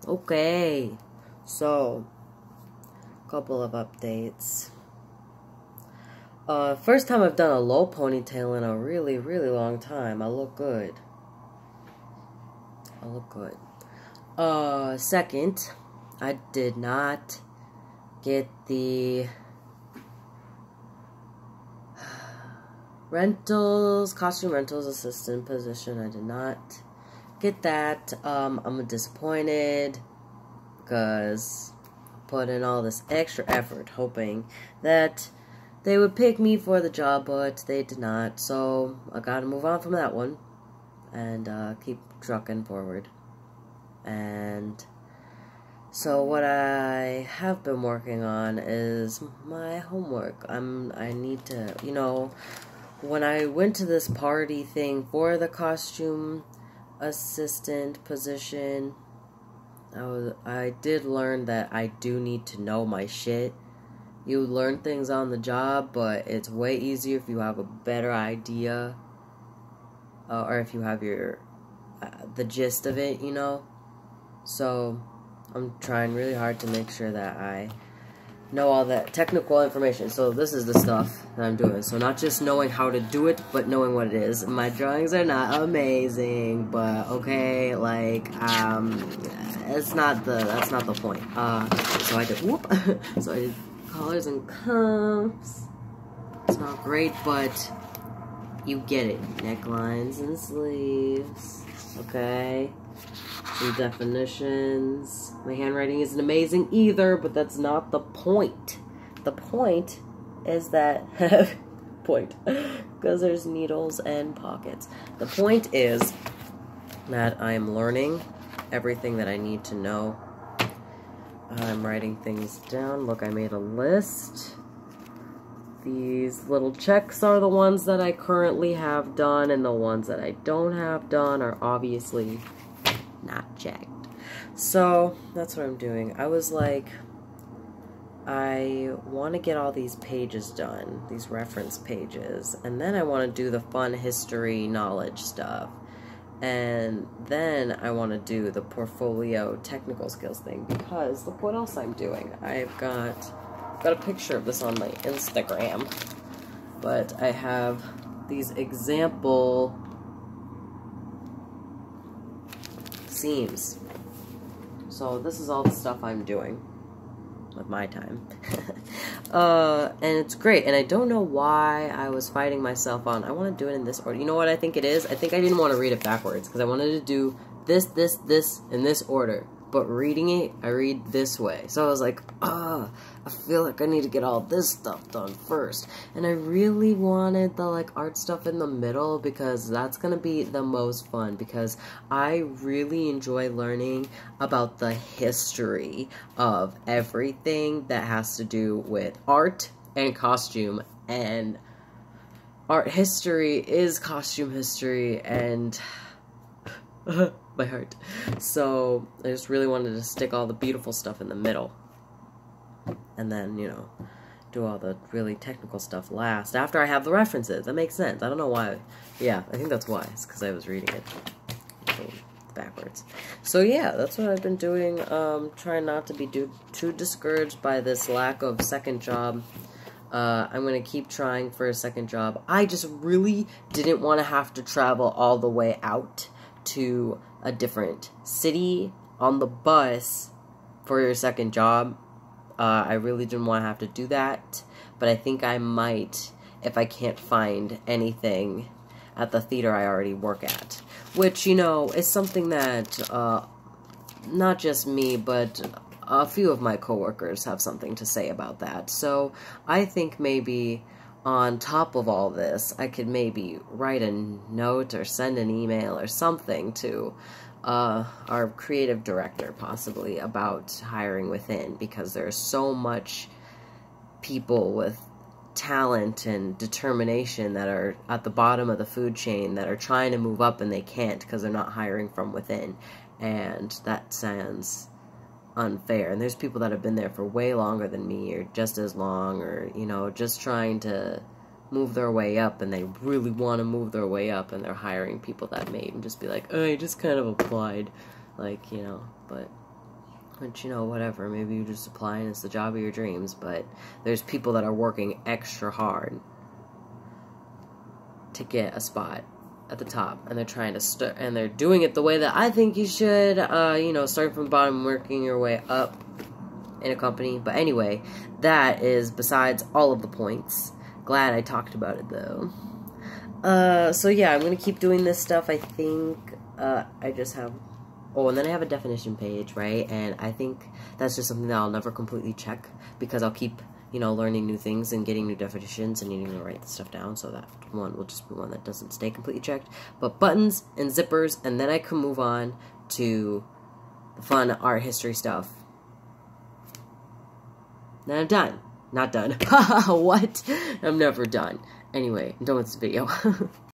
Okay, so couple of updates. First time I've done a low ponytail in a really, really long time. I look good. Second, I did not get the costume rentals assistant position. I did not get that. I'm disappointed because I put in all this extra effort hoping that they would pick me for the job, but they did not. So I gotta move on from that one and keep trucking forward. And so what I have been working on is my homework. I need to, you know, when I went to this party thing for the costume assistant position, I did learn that I do need to know my shit. You learn things on the job, but it's way easier if you have a better idea, or if you have the gist of it, you know. So I'm trying really hard to make sure that I know all that technical information. So this is the stuff that I'm doing. So not just knowing how to do it, but knowing what it is. My drawings are not amazing, but okay, like that's not the point. So I did collars and cuffs. It's not great, but you get it. Necklines and sleeves. Okay. Some definitions. My handwriting isn't amazing either, but that's not the point. The point is that because there's needles and pockets. The point is that I'm learning everything that I need to know. I'm writing things down. Look, I made a list. These little checks are the ones that I currently have done, and the ones that I don't have done are obviously not checked. So that's what I'm doing. I was like, I want to get all these pages done, these reference pages, and then I want to do the fun history knowledge stuff. And then I want to do the portfolio technical skills thing, because look what else I'm doing. I've got a picture of this on my Instagram, but I have these example seams. So this is all the stuff I'm doing with my time. And it's great, and I don't know why I was fighting myself on, I want to do it in this order. You know what I think it is? I think I didn't want to read it backwards, because I wanted to do this, in this order. But reading it, I read this way. So I was like, I feel like I need to get all this stuff done first. And I really wanted the, like, art stuff in the middle, because that's gonna be the most fun, because I really enjoy learning about the history of everything that has to do with art and costume, and art history is costume history, and my heart. So I just really wanted to stick all the beautiful stuff in the middle, and then, you know, do all the really technical stuff last, after I have the references. That makes sense. I don't know why. Yeah, I think that's why. It's because I was reading it backwards. So yeah, that's what I've been doing. Trying not to be too discouraged by this lack of second job. I'm going to keep trying for a second job. I just really didn't want to have to travel all the way out to a different city on the bus for your second job. I really didn't want to have to do that, but I think I might if I can't find anything at the theater I already work at, which, you know, is something that not just me, but a few of my coworkers have something to say about that. So I think maybe on top of all this, I could maybe write a note or send an email or something to our creative director, possibly, about hiring within, because there's so much people with talent and determination that are at the bottom of the food chain that are trying to move up and they can't because they're not hiring from within, and that sounds unfair. And there's people that have been there for way longer than me, or just as long, or, you know, just trying to move their way up, and they really want to move their way up, and they're hiring people that may even just be like, oh, I just kind of applied, like, you know. But Which, you know, whatever. Maybe you just apply and it's the job of your dreams. But there's people that are working extra hard to get a spot at the top, and they're trying to start, and they're doing it the way that I think you should, you know, starting from the bottom, working your way up in a company. But anyway, that is besides all of the points. Glad I talked about it, though. So yeah, I'm gonna keep doing this stuff. I think, I just have, oh, and then I have a definition page, right, and I think that's just something that I'll never completely check, because I'll keep, you know, learning new things and getting new definitions and needing to write the stuff down, so that one will just be one that doesn't stay completely checked. But buttons and zippers, and then I can move on to the fun art history stuff. Then I'm done. Not done. What? I'm never done. Anyway, I'm done with this video.